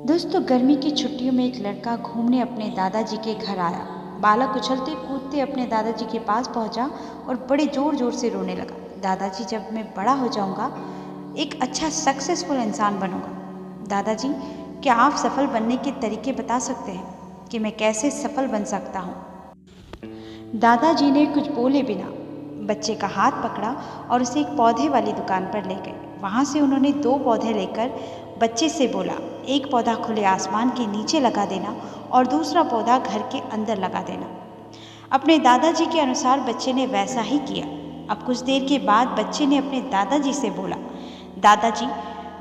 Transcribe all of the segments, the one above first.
दोस्तों, गर्मी की छुट्टियों में एक लड़का घूमने अपने दादाजी के घर आया। बालक उछलते कूदते अपने दादाजी के पास पहुंचा और बड़े जोर जोर से रोने लगा। दादाजी, जब मैं बड़ा हो जाऊंगा एक अच्छा सक्सेसफुल इंसान बनूंगा। दादाजी, क्या आप सफल बनने के तरीके बता सकते हैं कि मैं कैसे सफल बन सकता हूँ? दादाजी ने कुछ बोले बिना बच्चे का हाथ पकड़ा और उसे एक पौधे वाली दुकान पर ले गए। वहाँ से उन्होंने 2 पौधे लेकर बच्चे से बोला, एक पौधा खुले आसमान के नीचे लगा देना और दूसरा पौधा घर के अंदर लगा देना। अपने दादाजी के अनुसार बच्चे ने वैसा ही किया। अब कुछ देर के बाद बच्चे ने अपने दादाजी से बोला, दादाजी,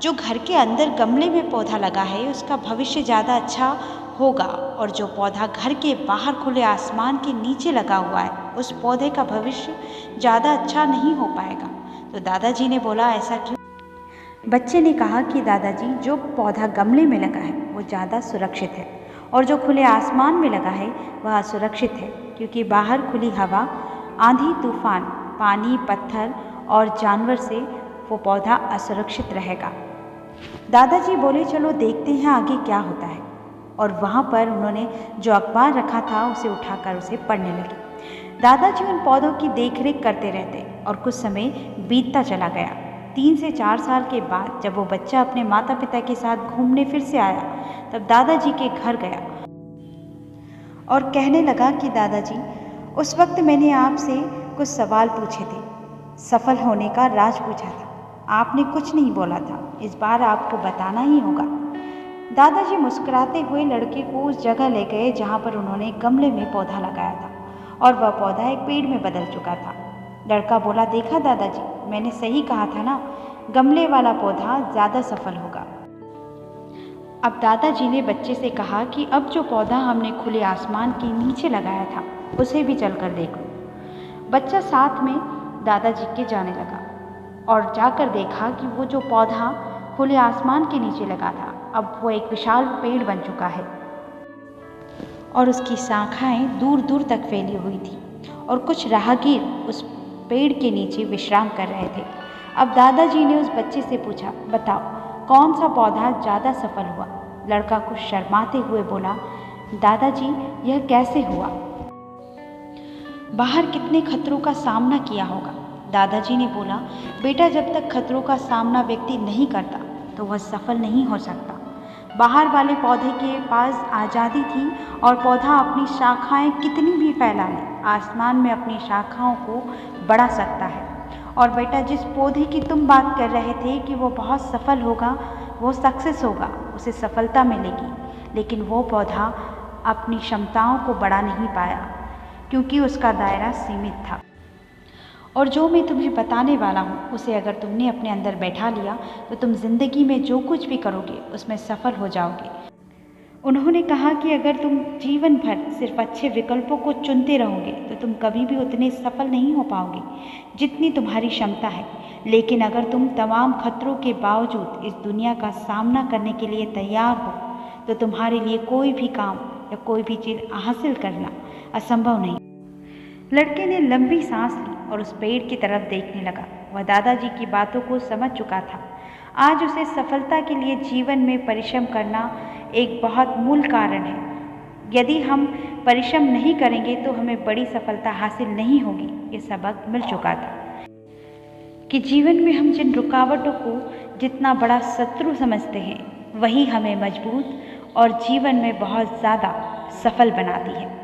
जो घर के अंदर गमले में पौधा लगा है उसका भविष्य ज़्यादा अच्छा होगा और जो पौधा घर के बाहर खुले आसमान के नीचे लगा हुआ है उस पौधे का भविष्य ज़्यादा अच्छा नहीं हो पाएगा। तो दादाजी ने बोला, ऐसा क्यों? बच्चे ने कहा कि दादाजी, जो पौधा गमले में लगा है वो ज़्यादा सुरक्षित है और जो खुले आसमान में लगा है वह असुरक्षित है, क्योंकि बाहर खुली हवा, आंधी तूफान, पानी, पत्थर और जानवर से वो पौधा असुरक्षित रहेगा। दादाजी बोले, चलो देखते हैं आगे क्या होता है। और वहाँ पर उन्होंने जो अखबार रखा था उसे उठाकर उसे पढ़ने लगे। दादाजी उन पौधों की देखरेख करते रहते और कुछ समय बीतता चला गया। 3 से 4 साल के बाद जब वो बच्चा अपने माता पिता के साथ घूमने फिर से आया, तब दादाजी के घर गया और कहने लगा कि दादाजी, उस वक्त मैंने आपसे कुछ सवाल पूछे थे, सफल होने का राज पूछा था, आपने कुछ नहीं बोला था, इस बार आपको बताना ही होगा। दादाजी मुस्कुराते हुए लड़के को उस जगह ले गए जहाँ पर उन्होंने गमले में पौधा लगाया था और वह पौधा एक पेड़ में बदल चुका था। लड़का बोला, देखा दादाजी, मैंने सही कहा था ना, गमले वाला पौधा ज़्यादा सफल होगा। अब दादाजी ने बच्चे से कहा कि अब जो पौधा हमने खुले आसमान के नीचे लगाया था उसे भी चलकर देख लो। बच्चा साथ में दादाजी के जाने लगा और जाकर देखा कि वो जो पौधा खुले आसमान के नीचे लगा था अब वो एक विशाल पेड़ बन चुका है और उसकी शाखाएं दूर दूर तक फैली हुई थी और कुछ राहगीर उस पेड़ के नीचे विश्राम कर रहे थे। अब दादाजी ने उस बच्चे से पूछा, बताओ कौन सा पौधा ज़्यादा सफल हुआ? लड़का कुछ शर्माते हुए बोला, दादाजी, यह कैसे हुआ? बाहर कितने खतरों का सामना किया होगा। दादाजी ने बोला, बेटा, जब तक खतरों का सामना व्यक्ति नहीं करता तो वह सफल नहीं हो सकता। बाहर वाले पौधे के पास आज़ादी थी और पौधा अपनी शाखाएं कितनी भी फैला ले, आसमान में अपनी शाखाओं को बढ़ा सकता है। और बेटा, जिस पौधे की तुम बात कर रहे थे कि वो बहुत सफल होगा, वो सक्सेस होगा, उसे सफलता मिलेगी, लेकिन वो पौधा अपनी क्षमताओं को बढ़ा नहीं पाया क्योंकि उसका दायरा सीमित था। और जो मैं तुम्हें बताने वाला हूँ उसे अगर तुमने अपने अंदर बैठा लिया तो तुम जिंदगी में जो कुछ भी करोगे उसमें सफल हो जाओगे। उन्होंने कहा कि अगर तुम जीवन भर सिर्फ अच्छे विकल्पों को चुनते रहोगे तो तुम कभी भी उतने सफल नहीं हो पाओगे जितनी तुम्हारी क्षमता है। लेकिन अगर तुम तमाम खतरों के बावजूद इस दुनिया का सामना करने के लिए तैयार हो तो तुम्हारे लिए कोई भी काम या कोई भी चीज़ हासिल करना असंभव नहीं। लड़के ने लंबी सांस ली और उस पेड़ की तरफ देखने लगा। वह दादाजी की बातों को समझ चुका था। आज उसे सफलता के लिए जीवन में परिश्रम करना एक बहुत मूल कारण है। यदि हम परिश्रम नहीं करेंगे तो हमें बड़ी सफलता हासिल नहीं होगी। ये सबक मिल चुका था कि जीवन में हम जिन रुकावटों को जितना बड़ा शत्रु समझते हैं वही हमें मजबूत और जीवन में बहुत ज़्यादा सफल बनाती है।